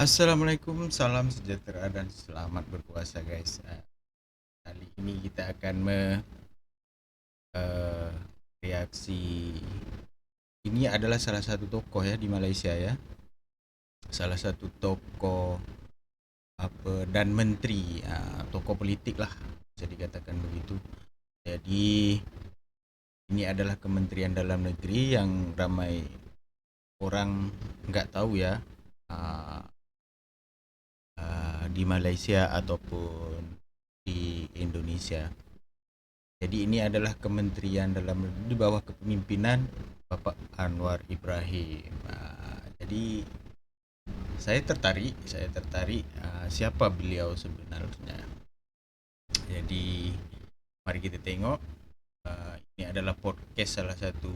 Assalamualaikum, salam sejahtera dan selamat berpuasa guys. Kali ini kita akan reaksi. Ini adalah salah satu tokoh ya di Malaysia ya. Salah satu tokoh dan menteri, tokoh politik lah bisa dikatakan begitu. Jadi ini adalah Kementerian Dalam Negeri yang ramai orang nggak tahu ya. Di Malaysia ataupun di Indonesia. Jadi ini adalah Kementerian Dalam Negeri di bawah kepemimpinan Bapak Anwar Ibrahim. Jadi saya tertarik siapa beliau sebenarnya. Jadi mari kita tengok. Ini adalah podcast salah satu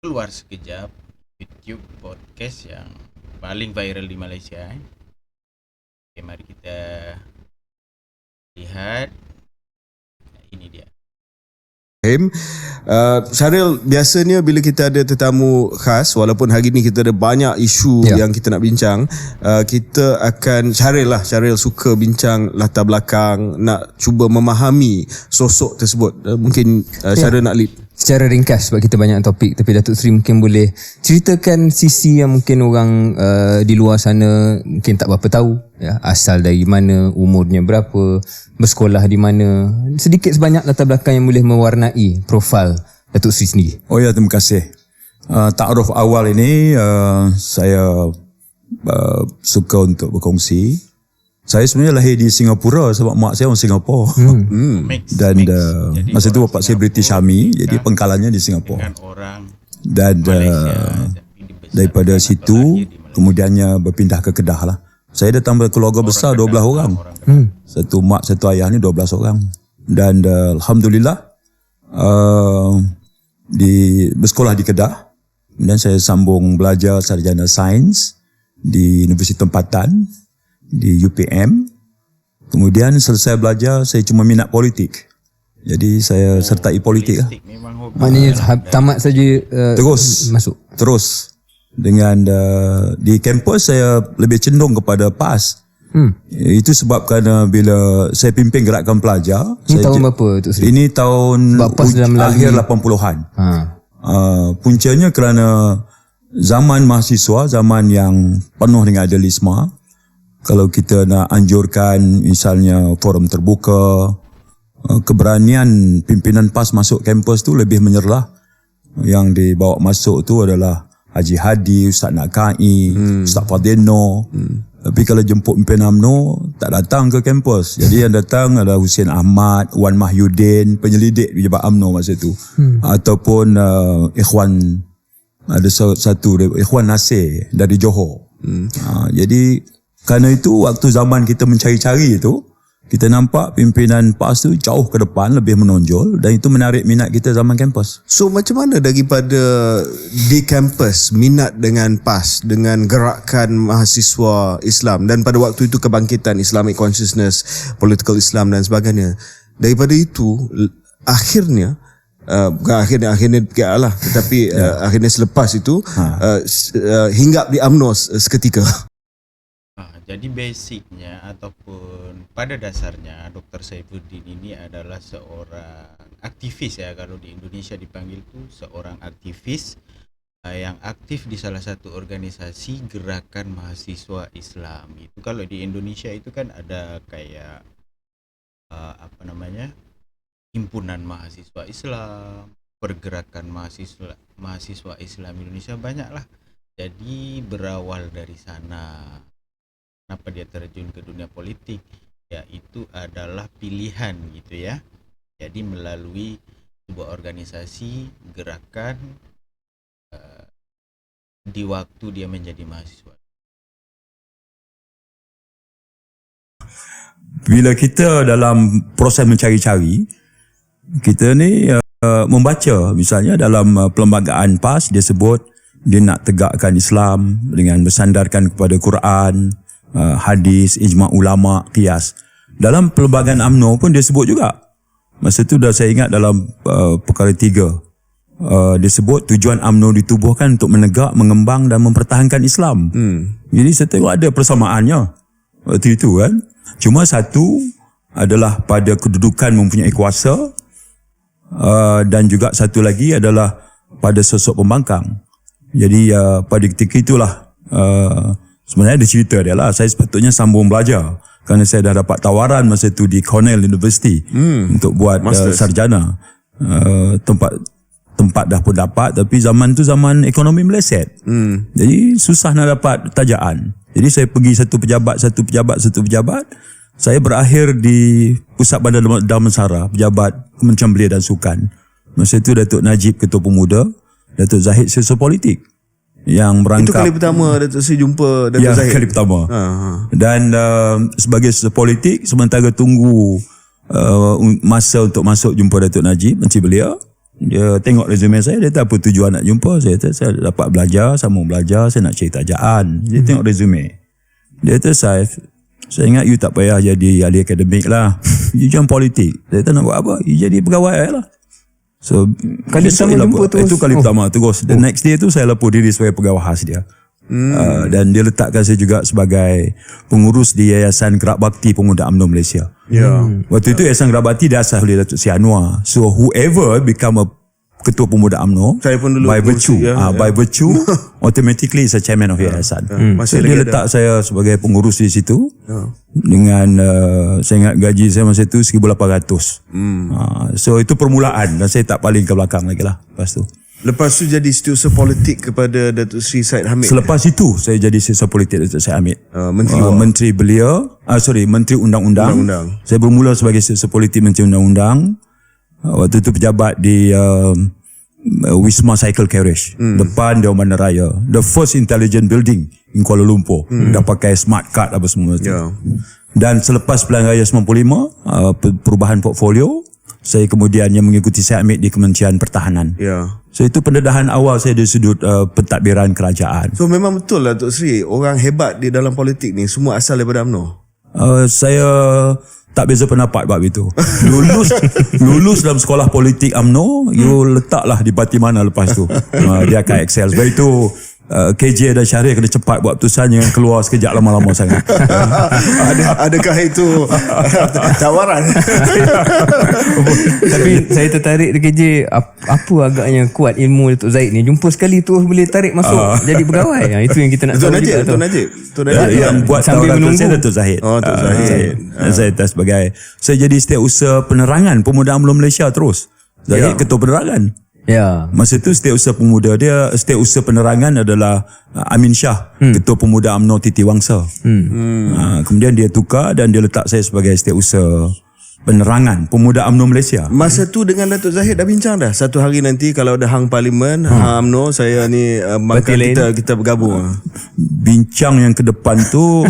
Keluar Sekejap, YouTube podcast yang paling viral di Malaysia. Oke, mari kita lihat. Ini dia. Syaril, biasanya bila kita ada tetamu khas, walaupun hari ni kita ada banyak isu yang kita nak bincang, kita akan Syaril suka bincang latar belakang, nak cuba memahami sosok tersebut. Mungkin Syaril nak lead secara ringkas sebab kita banyak topik, tapi Datuk Seri mungkin boleh ceritakan sisi yang mungkin orang di luar sana mungkin tak berapa tahu ya, asal dari mana, umurnya berapa, bersekolah di mana, sedikit sebanyak latar belakang yang boleh mewarnai profil Datuk Seri sendiri. Oh ya, terima kasih. Ta'aruf awal ini saya suka untuk berkongsi. Saya sebenarnya lahir di Singapura sebab mak saya orang Singapura. Dan masa itu bapak saya British Army, jadi pengkalannya di Singapura. Dan daripada situ kemudiannya berpindah ke Kedah lah. Saya datang berkeluarga besar 12 orang. Satu mak, satu ayah ni 12 orang. Dan alhamdulillah bersekolah di Kedah. Kemudian saya sambung belajar sarjana sains di Universiti Tempatan di UPM. Kemudian selesai belajar saya cuma minat politik. Jadi saya sertai politik lah. Maknanya tamat saja masuk. Terus dengan di kampus saya lebih cenderung kepada PAS. Itu sebab kerana bila saya pimpin gerakan pelajar. Ini tahun berapa Tok Seri? Ini tahun akhir 80-an. Puncanya kerana zaman mahasiswa, zaman yang penuh dengan idealisme. Kalau kita nak anjurkan misalnya forum terbuka, keberanian pimpinan PAS masuk kampus tu lebih menyerlah. Yang dibawa masuk tu adalah Haji Hadi, Ustaz Nakai, Ustaz Fadeno. Tapi kalau jemput pimpinan UMNO, tak datang ke kampus. Jadi yang datang adalah Hussein Ahmad, Wan Mahyudin, penyelidik di Jabatan UMNO masa itu. Ataupun Ikhwan, ada satu Ikhwan Nasir dari Johor. Jadi kerana itu waktu zaman kita mencari-cari itu, kita nampak pimpinan PAS tu jauh ke depan, lebih menonjol, dan itu menarik minat kita zaman kampus. So macam mana daripada di kampus minat dengan PAS, dengan gerakan mahasiswa Islam, dan pada waktu itu kebangkitan Islamic Consciousness, Political Islam dan sebagainya, daripada itu akhirnya akhirnya lah, tetapi akhirnya selepas itu hinggap di UMNO seketika. Jadi basicnya ataupun pada dasarnya Dr. Saifuddin ini adalah seorang aktivis ya, kalau di Indonesia dipanggil itu seorang aktivis yang aktif di salah satu organisasi gerakan mahasiswa Islam. Itu kalau di Indonesia itu kan ada kayak himpunan mahasiswa Islam, pergerakan mahasiswa Islam Indonesia banyak lah. Jadi berawal dari sana. Kenapa dia terjun ke dunia politik? Ya itu adalah pilihan gitu ya. Jadi melalui sebuah organisasi gerakan di waktu dia menjadi mahasiswa. Bila kita dalam proses mencari-cari, kita ni membaca, misalnya dalam perlembagaan PAS dia sebut dia nak tegakkan Islam dengan bersandarkan kepada Quran, hadis, ijma' ulama', qiyas. Dalam perlembagaan UMNO pun dia sebut juga. Masa tu dah saya ingat dalam perkara 3. disebut tujuan UMNO ditubuhkan untuk menegak, mengembang dan mempertahankan Islam. Jadi saya tengok ada persamaannya waktu itu kan. Cuma satu adalah pada kedudukan mempunyai kuasa, dan juga satu lagi adalah pada sosok pembangkang. Jadi pada ketika itulah sebenarnya ada cerita dia lah. Saya sepatutnya sambung belajar kerana saya dah dapat tawaran masa itu di Cornell University untuk buat sarjana. Tempat dah pun dapat, tapi zaman tu zaman ekonomi meleset. Jadi susah nak dapat tajaan. Jadi saya pergi satu pejabat. Saya berakhir di Pusat Bandar Damansara, pejabat Kementerian Belia dan Sukan. Masa itu Datuk Najib Ketua Pemuda, Datuk Zahid Sesor Politik yang merangkap. Itu kali pertama Datuk Seri jumpa Datuk Zahid? Ya, kali pertama. Dan sebagai Sesor Politik, sementara tunggu masa untuk masuk jumpa Datuk Najib, Menteri Belia, dia tengok resume saya, dia tahu apa tujuan nak jumpa. Saya kata, saya dapat belajar, sambung belajar, saya nak cari tajaan. Dia tengok resume. Dia kata, saya ingat you tak payah jadi ahli akademik lah. You join politik. Saya kata, nak buat apa? You jadi pegawai lah. So, Kali pertama jumpa terus? Itu kali pertama terus. The next day tu, saya lapor diri sebagai pegawai khas dia. Dan dia letakkan saya juga sebagai pengurus di Yayasan Gerak Bakti Pemuda UMNO Malaysia. Waktu itu Yayasan Gerak Bakti diasas oleh Datuk Seri Anwar. So whoever become a Ketua Pemuda UMNO, saya pun dulu by virtue automatically is a chairman of yayasan. So dia letak saya sebagai pengurus di situ. Dengan saya ingat gaji saya masa itu 1,800. So itu permulaan dan saya tak paling ke belakang lagi lah lepas tu. Lepas tu jadi setiausaha politik kepada Datuk Seri Syed Hamid. Selepas itu saya jadi setiausaha politik Datuk Syed Hamid. Menteri Belia, Menteri Undang-Undang. Saya bermula sebagai setiausaha politik Menteri Undang-Undang. Waktu itu pejabat di Wisma Cycle Carriage, depan Dewan Bandaraya, the first intelligent building in Kuala Lumpur. Dah pakai smart card apa semua tu. Dan selepas Pilihan Raya 95, perubahan portfolio, saya kemudian yang mengikuti Syed Hamid di Kementerian Pertahanan. So itu pendedahan awal saya dari sudut pentadbiran kerajaan. So memang betul lah Datuk Seri, orang hebat di dalam politik ni semua asal daripada UMNO. Saya tak beza pendapat bab itu. Lulus dalam sekolah politik UMNO, you letaklah di parti mana lepas tu. Dia akan excel. Sebab itu KJ dan Syahrir kena cepat buat putusan, jangan keluar sekejap lama-lama sangat. Adakah itu tawaran? Tapi saya tertarik di KJ, apa agaknya kuat ilmu Datuk Zahid ni, jumpa sekali tu boleh tarik masuk jadi pegawai. Itu yang kita nak tahu juga. Datuk Najib yang buat sambil tawaran menunggu. saya Datuk Zahid. Datuk Zahid. Saya tak sebagai, saya jadi setiausaha penerangan Pemuda UMNO Malaysia terus. Zahid ketua penerangan. Masa itu setiausaha pemuda dia, setiausaha penerangan adalah Amin Shah, Ketua Pemuda UMNO Titi Wangsa. Kemudian dia tukar dan dia letak saya sebagai setiausaha penerangan Pemuda UMNO Malaysia. Masa tu dengan Datuk Zahid dah bincang dah, satu hari nanti kalau ada hang parlimen, hang UMNO, saya ni maka kita bergabung. Bincang yang ke depan tu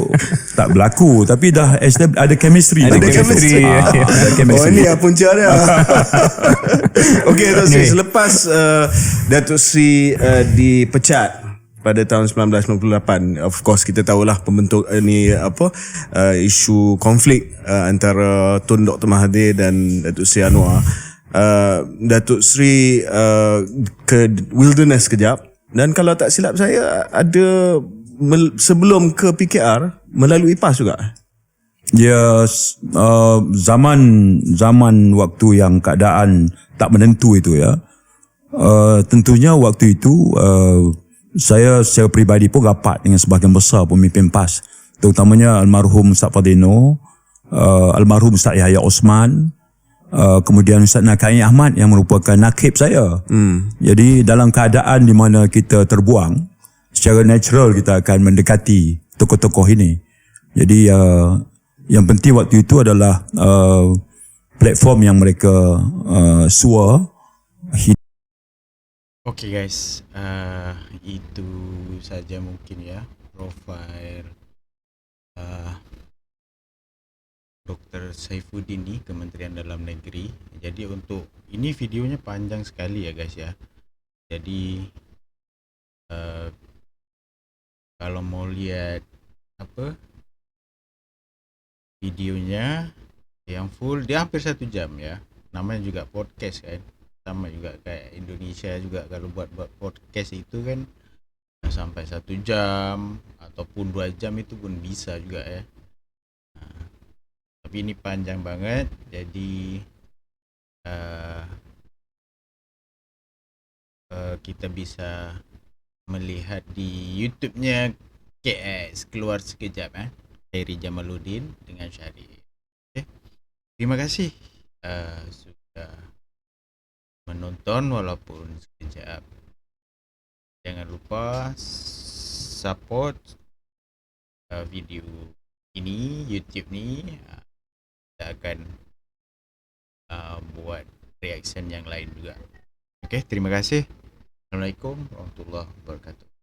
tak berlaku, tapi dah ada chemistry. Ada chemistry. Oh, ini punca dia. Okey Datuk Seri, selepas Datuk Seri dipecat pada tahun 1998, of course kita tahulah pembentuk isu konflik antara Tun Dr. Mahathir dan Datuk Seri Anwar. Datuk Seri ke wilderness kejap, dan kalau tak silap saya ada sebelum ke PKR melalui PAS juga. Ya, zaman waktu yang keadaan tak menentu itu ya. Tentunya waktu itu saya secara peribadi pun rapat dengan sebahagian besar pemimpin PAS, terutamanya almarhum Ustaz Fadino, almarhum Ustaz Yahya Osman, kemudian Ustaz Nakai Ahmad yang merupakan nakib saya. Jadi dalam keadaan di mana kita terbuang, secara natural kita akan mendekati tokoh-tokoh ini. Jadi yang penting waktu itu adalah platform yang mereka sua. Okay guys, itu saja mungkin ya profil Dr. Saifuddin di Kementerian Dalam Negeri. Jadi untuk ini videonya panjang sekali ya guys ya. Jadi kalau mau lihat videonya yang full, dia hampir 1 jam ya. Namanya juga podcast kan. sama juga kayak Indonesia juga, kalau buat podcast itu kan sampai 1 jam ataupun 2 jam itu pun bisa juga ya. Tapi ini panjang banget, jadi kita bisa melihat di YouTube-nya KS Keluar Sekejap, Khairi Jamaluddin dengan Syarif. Okay. Terima kasih sudah menonton walaupun sekejap. Jangan lupa support video ini, YouTube ni. Kita akan buat reaction yang lain juga. Okay, terima kasih. Assalamualaikum warahmatullahi wabarakatuh.